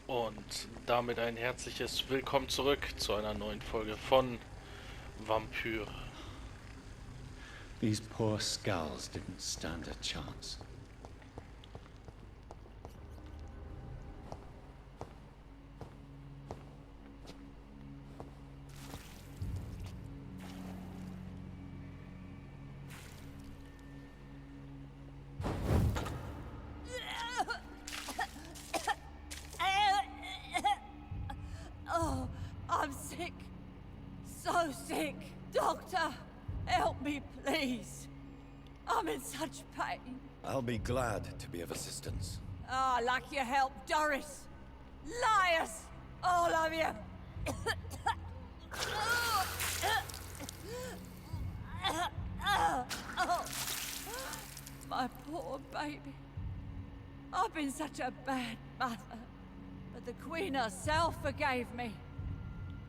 Und damit ein herzliches Willkommen zurück zu einer neuen Folge von Vampyr. These poor skulls didn't stand a chance. Oh, I'm sick. So sick. Doctor, help me, please. I'm in such pain. I'll be glad to be of assistance. Ah, like your help, Doris. Liars, all of you. My poor baby. I've been such a bad mother. But the Queen herself forgave me.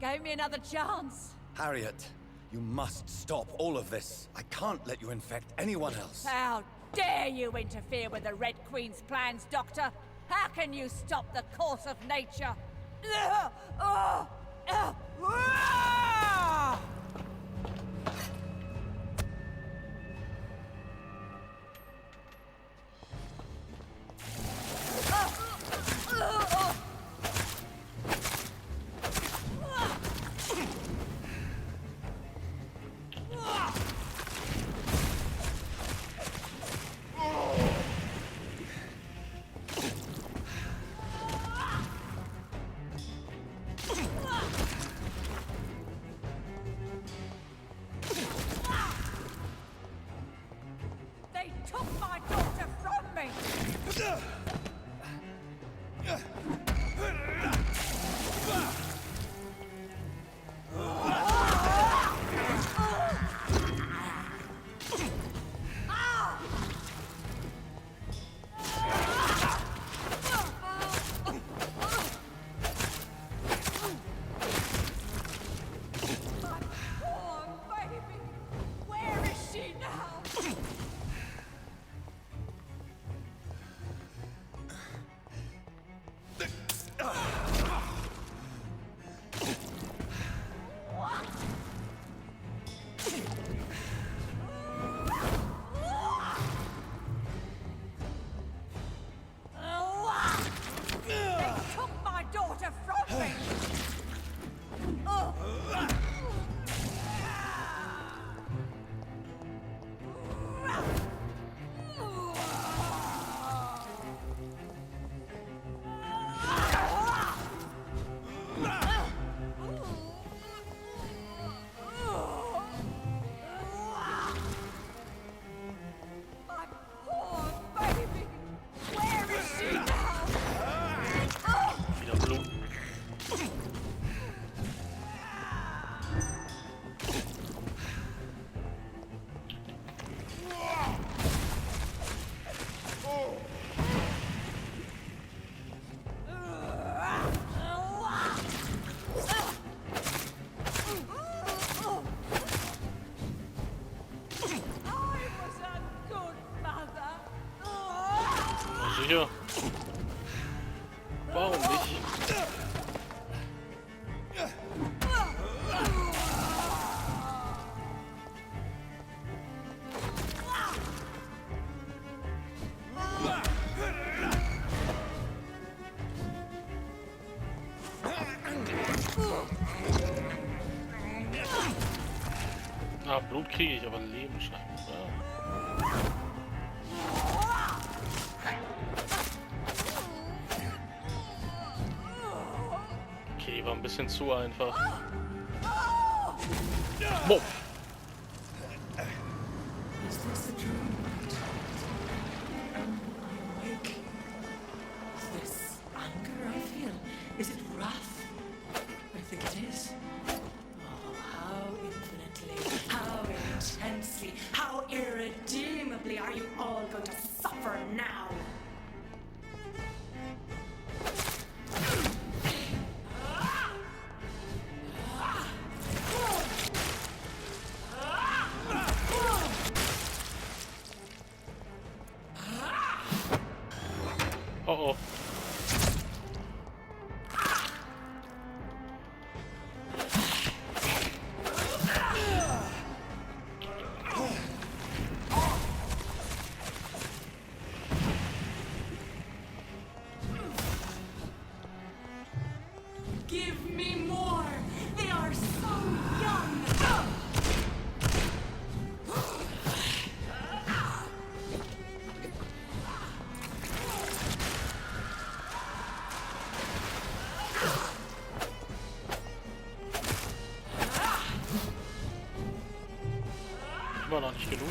Gave me another chance. Harriet, you must stop all of this. I can't let you infect anyone else. How dare you interfere with the Red Queen's plans, Doctor? How can you stop the course of nature? They took my daughter from me! My poor baby! Where is she now? They took my daughter from me! My poor baby! Where is she now? Wieder Blut. I was a good mother. Sicher? Warum nicht? Ah, Blut kriege ich, aber Leben scheinbar. Okay, die war ein bisschen zu einfach. Wow. Is this a dream? Am I awake? Is this anger I feel? Is it wrath? I think it is. Oh, how infinitely, how intensely, how irredeemably are you all going to suffer now? Oh oh. Give me more! They are so young! War noch nicht genug.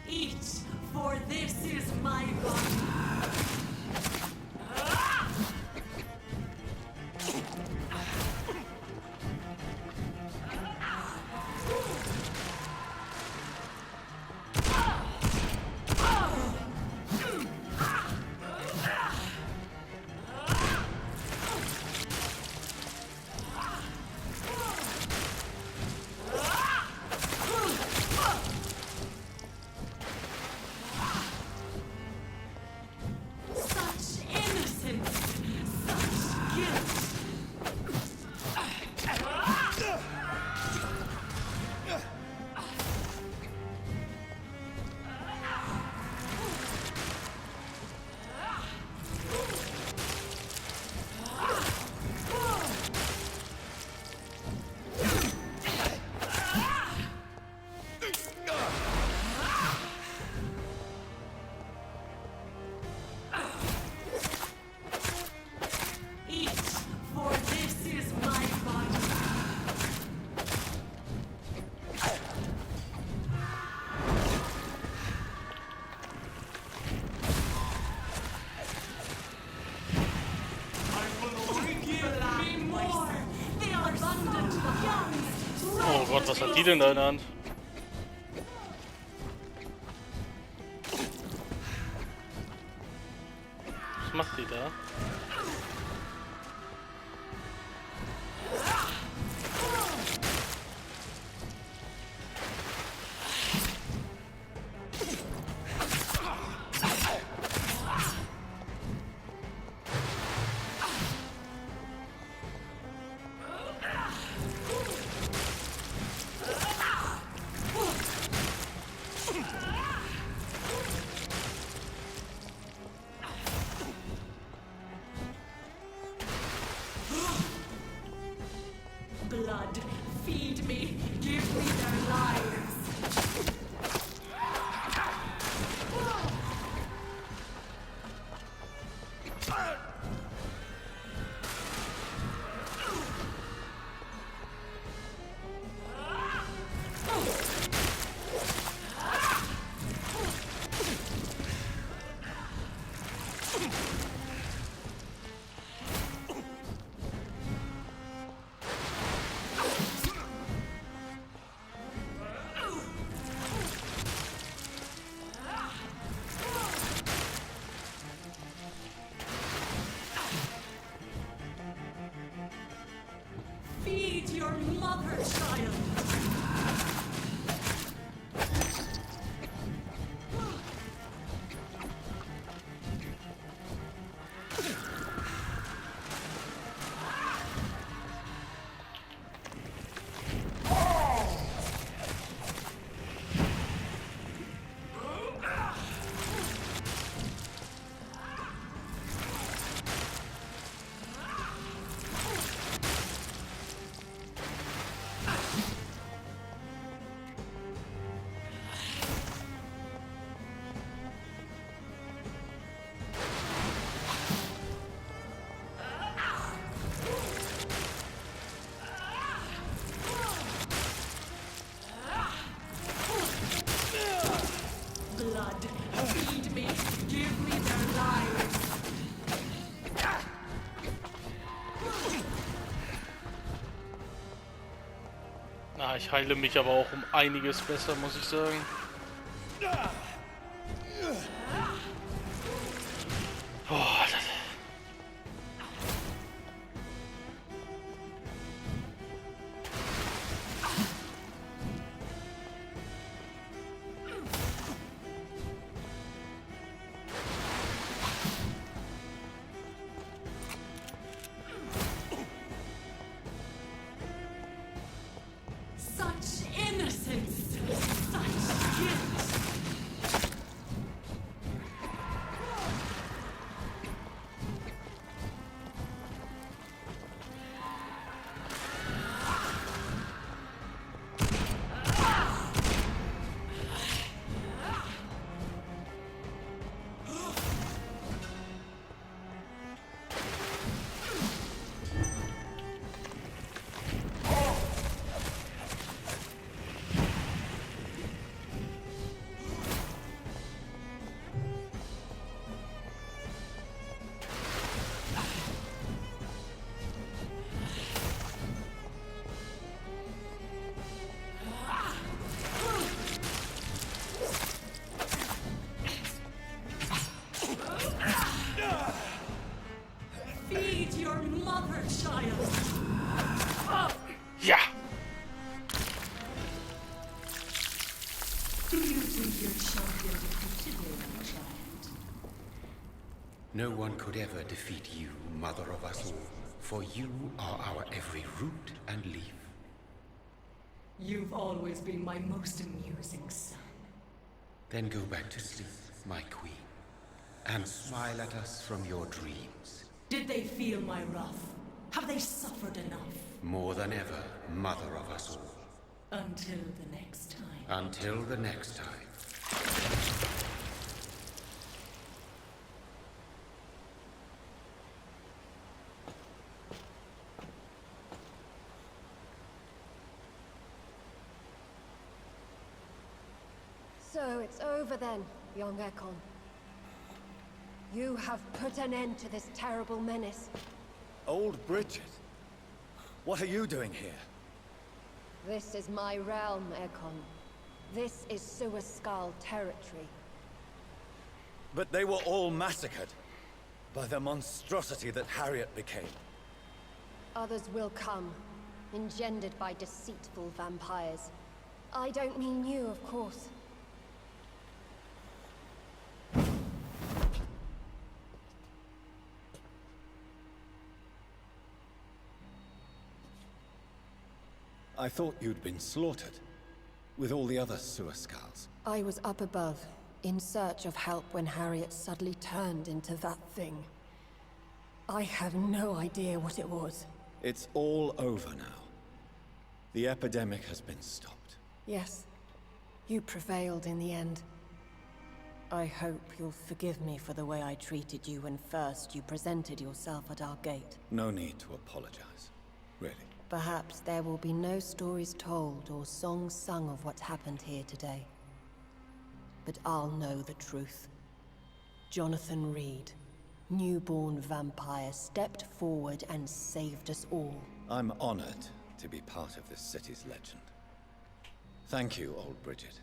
Eat, for this is my body. Such innocence, such guilt. Eat, for this is my body. Give me more! They are abundant young! Oh Gott, was hat die denn da in der Hand? Was macht die da? Blood, feed me, give me their lives. Feed your mother, child. Blood, feed me, give me their lives. Na, ich heile mich aber auch um einiges besser, muss ich sagen. Boah, das Feed your mother, child. Ja! Do you think your champion defeated me, child? No one could ever defeat you, mother of us all, for you are our every root and leaf. You've always been my most amusing son. Then go back to sleep, my queen, and smile at us from your dreams. Did they feel my wrath? Have they suffered enough? More than ever, mother of us all. Until the next time. Until the next time. So it's over then, young Ekon. You have put an end to this terrible menace. Old Bridget? What are you doing here? This is my realm, Ekon. This is Suascal territory. But they were all massacred by the monstrosity that Harriet became. Others will come, engendered by deceitful vampires. I don't mean you, of course. I thought you'd been slaughtered, with all the other Suascals. I was up above, in search of help when Harriet suddenly turned into that thing. I have no idea what it was. It's all over now. The epidemic has been stopped. Yes, you prevailed in the end. I hope you'll forgive me for the way I treated you when first you presented yourself at our gate. No need to apologize, really. Perhaps there will be no stories told or songs sung of what happened here today. But I'll know the truth. Jonathan Reed, newborn vampire, stepped forward and saved us all. I'm honored to be part of this city's legend. Thank you, old Bridget.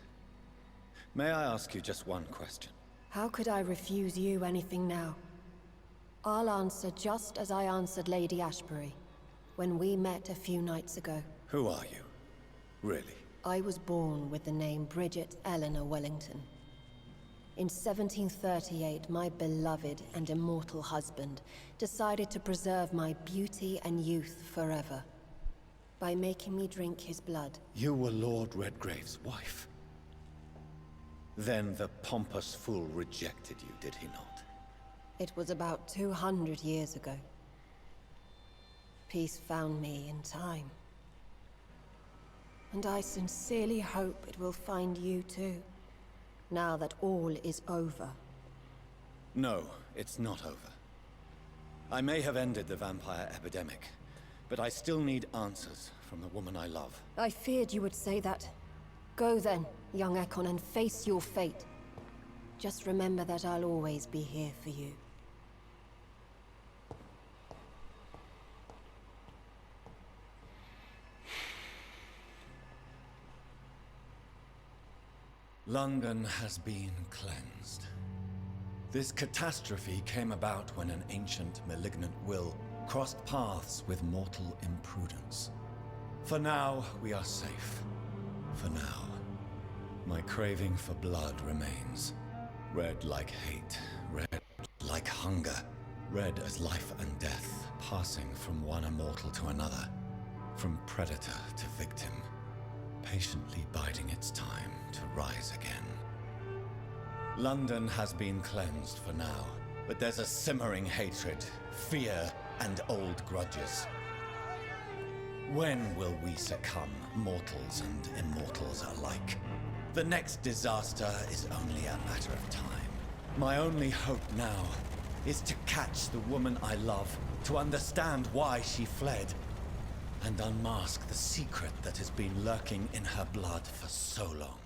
May I ask you just one question? How could I refuse you anything now? I'll answer just as I answered Lady Ashbury when we met a few nights ago. Who are you? Really? I was born with the name Bridget Eleanor Wellington. In 1738, my beloved and immortal husband decided to preserve my beauty and youth forever by making me drink his blood. You were Lord Redgrave's wife. Then the pompous fool rejected you, did he not? It was about 200 years ago. Peace found me in time. And I sincerely hope it will find you too, now that all is over. No, it's not over. I may have ended the vampire epidemic, but I still need answers from the woman I love. I feared you would say that. Go then, young Ekon, and face your fate. Just remember that I'll always be here for you. London has been cleansed. This catastrophe came about when an ancient malignant will crossed paths with mortal imprudence. For now, we are safe. For now. My craving for blood remains. Red like hate, red like hunger. Red as life and death, passing from one immortal to another. From predator to victim. Patiently biding its time to rise again. London has been cleansed for now, but there's a simmering hatred, fear, and old grudges. When will we succumb, mortals and immortals alike? The next disaster is only a matter of time. My only hope now is to catch the woman I love, to understand why she fled, and unmask the secret that has been lurking in her blood for so long.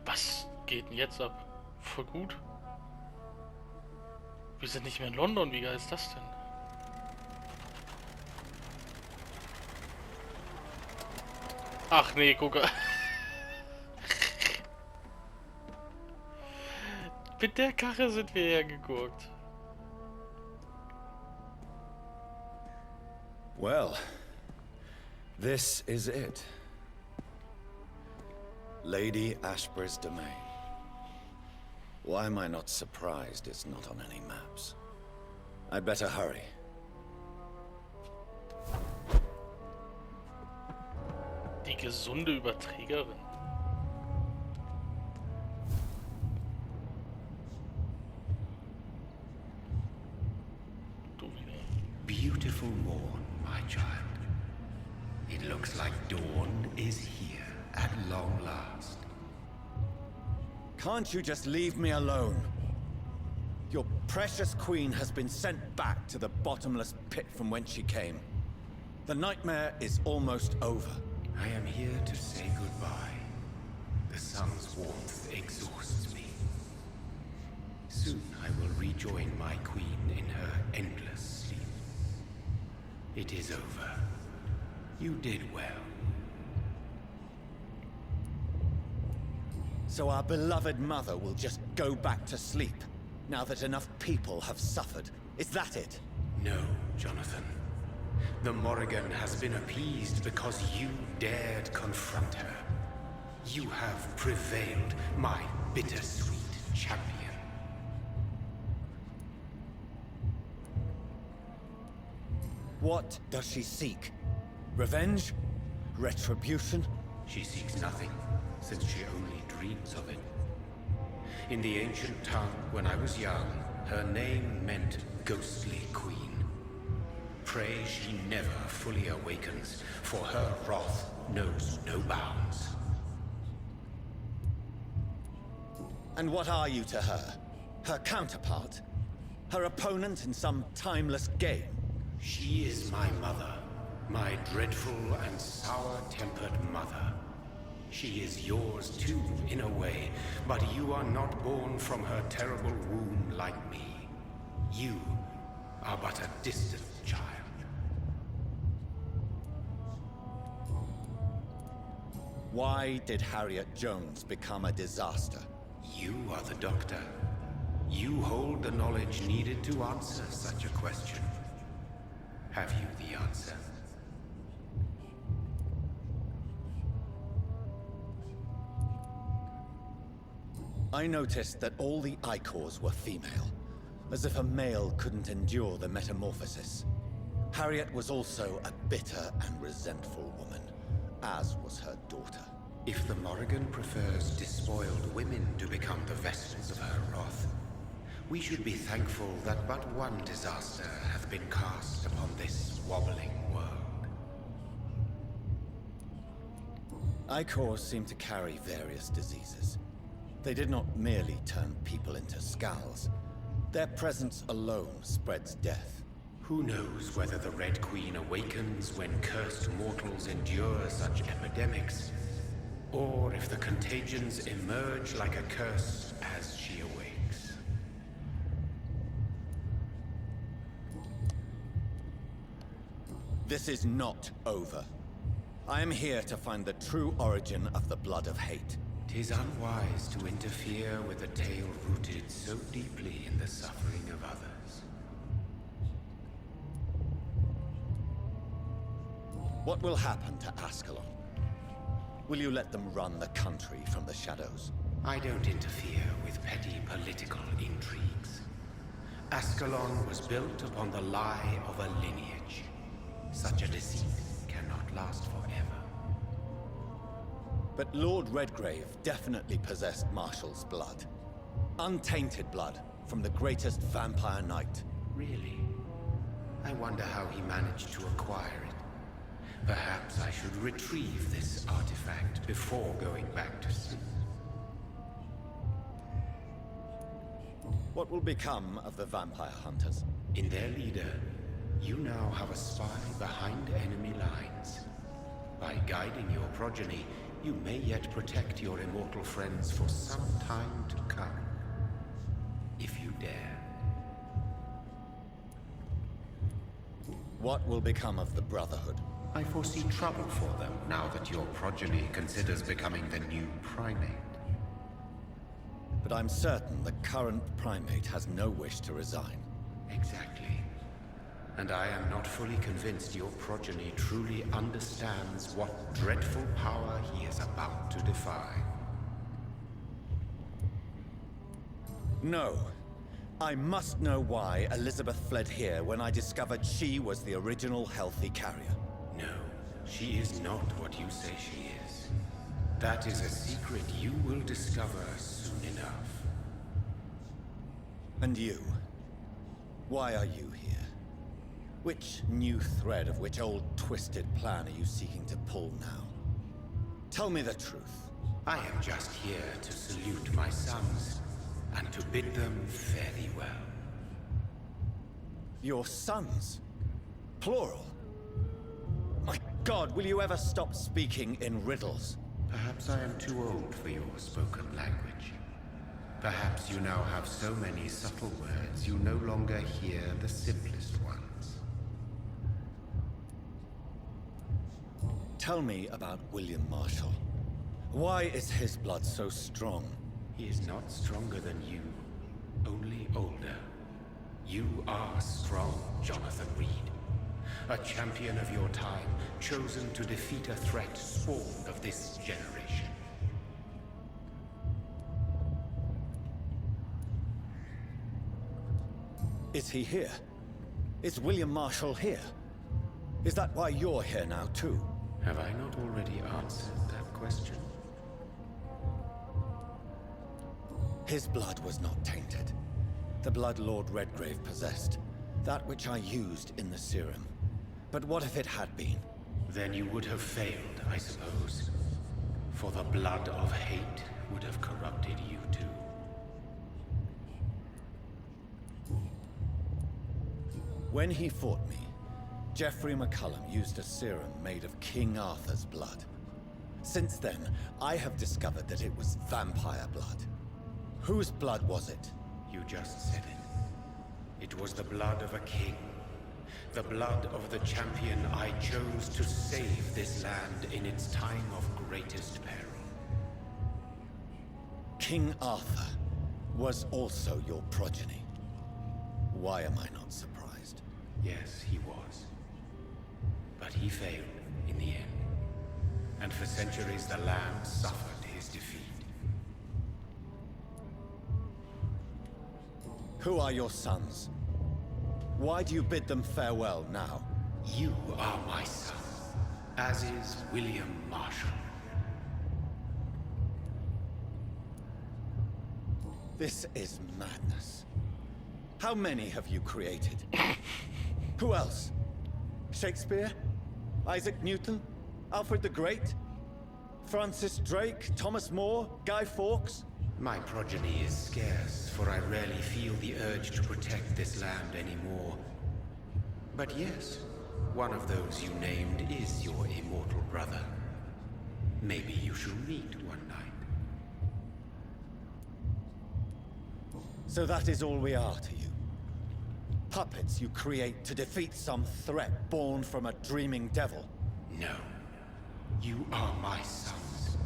Was geht denn jetzt ab? Voll gut. Wir sind nicht mehr in London, wie geil ist das denn? Ach nee, guck. Mit der Karre sind wir hergeguckt. Well, this is it. Lady Ashbur's domain. Why am I not surprised it's not on any maps? I'd better hurry. Die gesunde Überträgerin. Du wieder. Beautiful morn, my child. It looks like dawn is here at long last. Can't you just leave me alone? Your precious queen has been sent back to the bottomless pit from whence she came. The nightmare is almost over. I am here to say goodbye. The sun's warmth exhausts me. Soon I will rejoin my queen in her endless sleep. It is over. You did well. So our beloved mother will just go back to sleep, now that enough people have suffered. Is that it? No, Jonathan. The Morrigan has been appeased because you dared confront her. You have prevailed, my bittersweet champion. What does she seek? Revenge? Retribution? She seeks nothing, since she only dreams of it. In the ancient tongue, when I was young, her name meant Ghostly Queen. Pray she never fully awakens, for her wrath knows no bounds. And what are you to her? Her counterpart? Her opponent in some timeless game? She is my mother, my dreadful and sour-tempered mother. She is yours too, in a way, but you are not born from her terrible womb like me. You are but a distant child. Why did Harriet Jones become a disaster? You are the doctor. You hold the knowledge needed to answer such a question. Have you the answer? I noticed that all the Icors were female, as if a male couldn't endure the metamorphosis. Harriet was also a bitter and resentful woman, as was her daughter. If the Morrigan prefers despoiled women to become the vessels of her wrath, we should be thankful that but one disaster hath been cast upon this wobbling world. Icors seem to carry various diseases. They did not merely turn people into skulls. Their presence alone spreads death. Who knows whether the Red Queen awakens when cursed mortals endure such epidemics, or if the contagions emerge like a curse as she awakes. This is not over. I am here to find the true origin of the blood of hate. 'Tis unwise to interfere with a tale rooted so deeply in the suffering of others. What will happen to Ascalon? Will you let them run the country from the shadows? I don't interfere with petty political intrigues. Ascalon was built upon the lie of a lineage. Such a deceit cannot last forever. But Lord Redgrave definitely possessed Marshall's blood. Untainted blood from the greatest vampire knight. Really? I wonder how he managed to acquire it. Perhaps I should retrieve this artifact before going back to sleep. What will become of the vampire hunters? In their leader, you now have a spy behind enemy lines. By guiding your progeny, you may yet protect your immortal friends for some time to come. If you dare. What will become of the Brotherhood? I foresee trouble for them now that your progeny considers becoming the new primate. But I'm certain the current primate has no wish to resign. Exactly. And I am not fully convinced your progeny truly understands what dreadful power he is about to defy. No. I must know why Elizabeth fled here when I discovered she was the original healthy carrier. No, she is not what you say she is. That is a secret you will discover soon enough. And you? Why are you here? Which new thread of which old twisted plan are you seeking to pull now? Tell me the truth. I am just here to salute my sons, and to bid them fare thee well. Your sons? Plural? My God, will you ever stop speaking in riddles? Perhaps I am too old for your spoken language. Perhaps you now have so many subtle words you no longer hear the simplest ones. Tell me about William Marshall. Why is his blood so strong? He is not stronger than you, only older. You are strong, Jonathan Reed. A champion of your time, chosen to defeat a threat spawned of this generation. Is he here? Is William Marshall here? Is that why you're here now, too? Have I not already answered that question? His blood was not tainted. The blood Lord Redgrave possessed. That which I used in the serum. But what if it had been? Then you would have failed, I suppose. For the blood of hate would have corrupted you too. When he fought me, Geoffrey McCullum used a serum made of King Arthur's blood. Since then, I have discovered that it was vampire blood. Whose blood was it? You just said it. It was the blood of a king. The blood of the champion I chose to save this land in its time of greatest peril. King Arthur was also your progeny. Why am I not surprised? Yes, he was. But he failed in the end. And for centuries the land suffered his defeat. Who are your sons? Why do you bid them farewell now? You are my son, as is William Marshall. This is madness. How many have you created? Who else? Shakespeare? Isaac Newton? Alfred the Great? Francis Drake? Thomas More? Guy Fawkes? My progeny is scarce, for I rarely feel the urge to protect this land anymore. But yes, one of those you named is your immortal brother. Maybe you shall meet one night. So that is all we are to you? Puppets you create to defeat some threat born from a dreaming devil? No. You are my sons.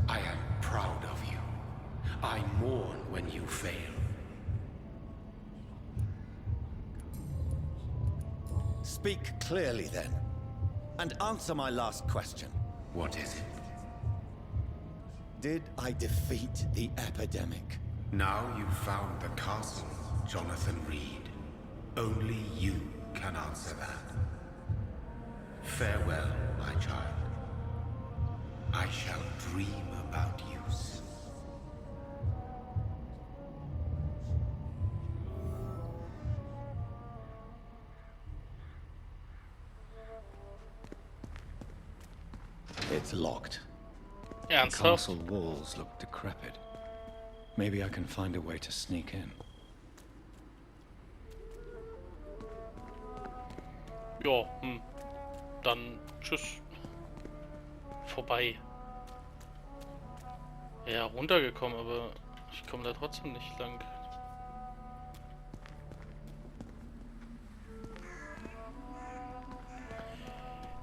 I am proud of you. I mourn when you fail. Speak clearly then, and answer my last question. What is it? Did I defeat the epidemic? Now you've found the castle, Jonathan Reed. Only you can answer that. Farewell, my child. I shall dream about you soon. It's locked. The Ernsthaft? castle walls look decrepit. Maybe I can find a way to sneak in. Ja, dann tschüss. Vorbei. Ja, runtergekommen, aber ich komme da trotzdem nicht lang.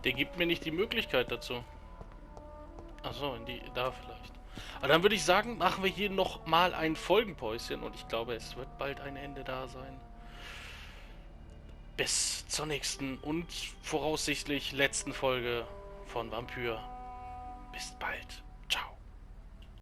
Der gibt mir nicht die Möglichkeit dazu. Achso, in die... da vielleicht. Aber dann würde ich sagen, machen wir hier noch mal ein Folgenpäuschen. Und ich glaube, es wird bald ein Ende da sein. Bis zur nächsten und voraussichtlich letzten Folge von Vampyr. Bis bald.